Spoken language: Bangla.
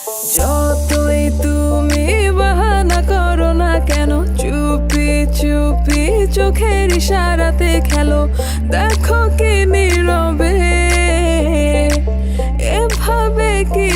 যতই তুমি বাহানা করো না কেন, চুপি চুপি চোখের ইশারাতে খেলো। দেখো কি নীরবে এভাবে কি